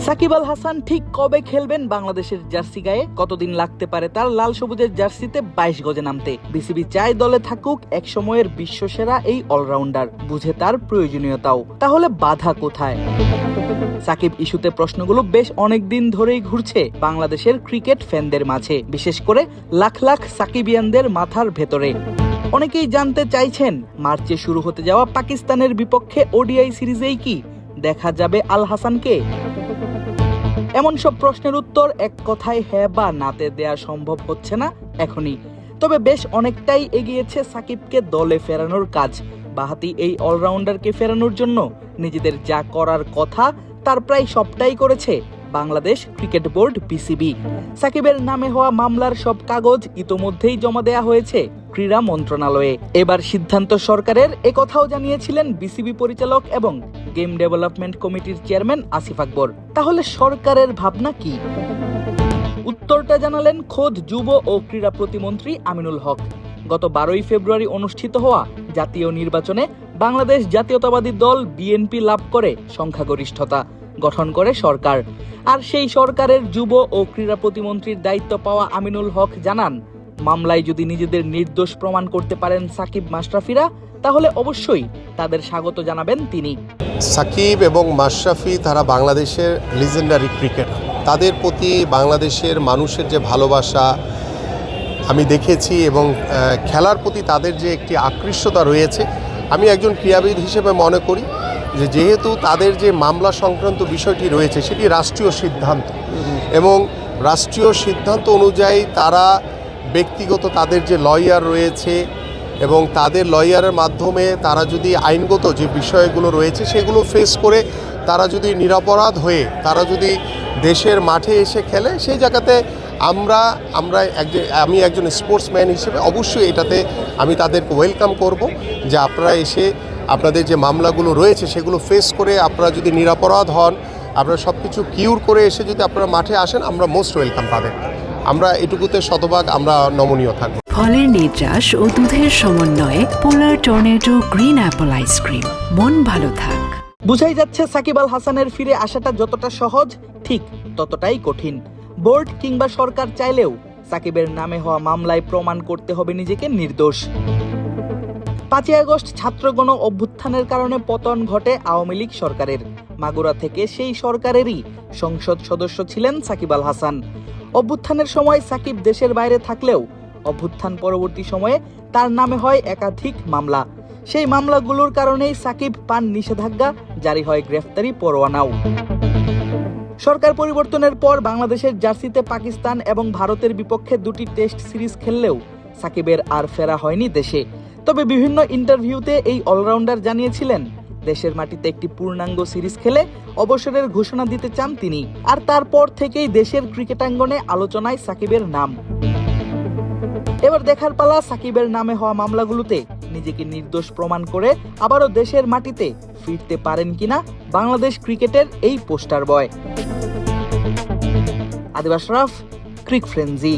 সাকিব আল হাসান ঠিক কবে খেলবেন বাংলাদেশের জার্সি গায়ে? কতদিন লাগতে পারে তার লাল সবুজের জার্সিতে 22 গজে নামতে? বিসিবি চায় দলে থাকুক এক সময়ের বিশ্বসেরা এই অলরাউন্ডার, বুঝে তার প্রয়োজনীয়তাও। তাহলে বাধা কোথায়? সাকিব ইস্যুতে প্রশ্নগুলো বেশ অনেকদিন ধরেই ঘুরছে বাংলাদেশের ক্রিকেট ফ্যানদের মাঝে, বিশেষ করে লাখ লাখ সাকিবিয়ানদের মাথার ভেতরে। অনেকেই জানতে চাইছেন, মার্চে শুরু হতে যাওয়া পাকিস্তানের বিপক্ষে ওডিআই সিরিজেই কি দেখা যাবে আল হাসানকে? এমন সব প্রশ্নের উত্তর এক কথায় হ্যাঁ বা নাতে দেয়া সম্ভব হচ্ছে না এখনই। তবে বেশ অনেকটাই এগিয়েছে সাকিবকে দলে ফেরানোর কাজ। বাহাতি এই অলরাউন্ডারকে ফেরানোর জন্য নিজেদের যা করার কথা তার প্রায় সবটাই করেছে বাংলাদেশ ক্রিকেট বোর্ড বিসিবি। সাকিবের নামে হওয়া মামলার সব কাগজ ইতোমধ্যেই জমা দেয়া হয়েছে ক্রীড়া মন্ত্রণালয়ে। এবার সিদ্ধান্ত সরকারের, একথাও জানিয়েছিলেন বিসিবি পরিচালক এবং গেম ডেভেলপমেন্ট কমিটির চেয়ারম্যান আসিফ আকবর। তাহলে সরকারের ভাবনা কি? উত্তরটা জানালেন খোদ যুব ও ক্রীড়া প্রতিমন্ত্রী আমিনুল হক। গত 12ই ফেব্রুয়ারি অনুষ্ঠিত হওয়া জাতীয় নির্বাচনে বাংলাদেশ জাতীয়তাবাদী দল বিএনপি লাভ করে সংখ্যাগরিষ্ঠতা, গঠন করে সরকার। আর সেই সরকারের যুব ও ক্রীড়া প্রতিমন্ত্রীর দায়িত্ব পাওয়া আমিনুল হক জানান, মামলায় যদি নিজেদের নির্দোষ প্রমাণ করতে পারেন সাকিব মাশরাফিরা, তাহলে অবশ্যই তাদের স্বাগত জানাবেন তিনি। সাকিব এবং মাশরাফি তারা বাংলাদেশের লিজেন্ডারি ক্রিকেটার। তাদের প্রতি বাংলাদেশের মানুষের যে ভালোবাসা আমি দেখেছি এবং খেলার প্রতি তাদের যে একটি আকৃষ্টতা রয়েছে, আমি একজন ক্রীড়াবিদ হিসেবে মনে করি যে যেহেতু তাদের যে মামলা সংক্রান্ত বিষয়টি রয়েছে সেটি রাষ্ট্রীয় সিদ্ধান্ত এবং রাষ্ট্রীয় সিদ্ধান্ত অনুযায়ী তারা ব্যক্তিগত তাদের যে লয়ার রয়েছে এবং তাদের লয়ারের মাধ্যমে তারা যদি আইনগত যে বিষয়গুলো রয়েছে সেগুলো ফেস করে তারা যদি নিরপরাধ হয়ে তারা যদি দেশের মাঠে এসে খেলে, সেই জায়গাতে আমি একজন স্পোর্টসম্যান হিসেবে অবশ্যই এটাতে আমি তাদেরকে ওয়েলকাম করব যে আপনারা এসে আপনাদের যে মামলাগুলো রয়েছে সেগুলো ফেস করে আপনারা যদি নিরপরাধ হন, আপনারা সব কিছু কিউর করে এসে যদি আপনারা মাঠে আসেন, আমরা মোস্ট ওয়েলকাম তাদের। আমরা এটুকুতে শতভাগ আমরা নমনীয় থাকব। ফলের নির্যাস ও দুধের সমন্বয়ে পোলার টর্নেডো গ্রিন অ্যাপল আইসক্রিম। মন ভালো থাক। বুঝাই যাচ্ছে সাকিব আল হাসানের ফিরে আসাটা যতটা সহজ, ঠিক ততটাই কঠিন। বোর্ড কিংবা সরকার চাইলেও সাকিবের নামে হওয়া মামলায় প্রমাণ করতে হবে নিজেকে নির্দোষ। 5ই আগস্ট ছাত্র গণ অভ্যুত্থানের কারণে পতন ঘটে আওয়ামী লীগ সরকারের। মাগুরা থেকে সেই সরকারেরই সংসদ সদস্য ছিলেন সাকিব আল হাসান। অভ্যুত্থানের সময় সাকিব দেশের বাইরে থাকলেও অভ্যুত্থান পরবর্তী সময়ে তার নামে হয় একাধিক মামলা। সেই মামলাগুলোর কারণেই সাকিব পান নিষেধাজ্ঞা, জারি হয় গ্রেফতারি পরোয়ানাও। সরকার পরিবর্তনের পর বাংলাদেশের জার্সিতে পাকিস্তান এবং ভারতের বিপক্ষে 2টি টেস্ট সিরিজ খেললেও সাকিবের আর ফেরা হয়নি দেশে। তবে বিভিন্ন ইন্টারভিউতে এই অলরাউন্ডার জানিয়েছিলেন, দেশের মাটিতে একটি পূর্ণাঙ্গ সিরিজ খেলে অবসরের ঘোষণা দিতে চান তিনি। আর তারপর থেকেই দেশের ক্রিকেটাঙ্গনে আলোচনায় সাকিবের নাম। এবার দেখার পালা সাকিবের নামে হওয়া মামলাগুলোতে নিজেকে নির্দোষ প্রমাণ করে আবারও দেশের মাটিতে ফিরতে পারেন কিনা বাংলাদেশ ক্রিকেটের এই poster boy. Adib Ashraf, cric frenzy.